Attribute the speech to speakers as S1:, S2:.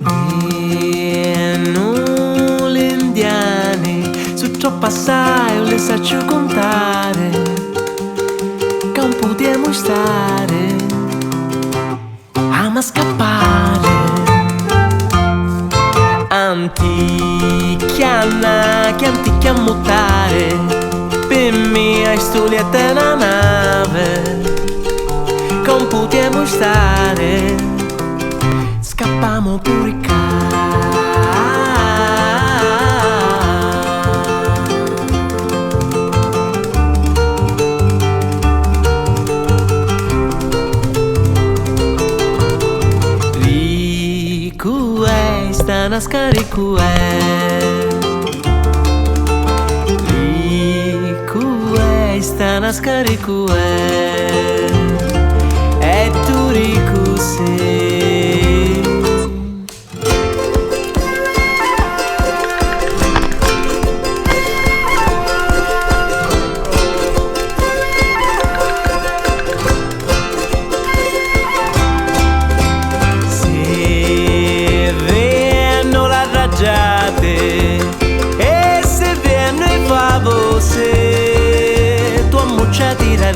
S1: E non le indiane su troppo assai, le saccio contare, che non potremo stare a scappare. Antichiana, che antichiamo montare, per me è storietta una nave, che non potremo stare, scappiamo pure qua. Sta na scarico sta na scarico e tu ricu sei. E se viene fa você, tua muccia tira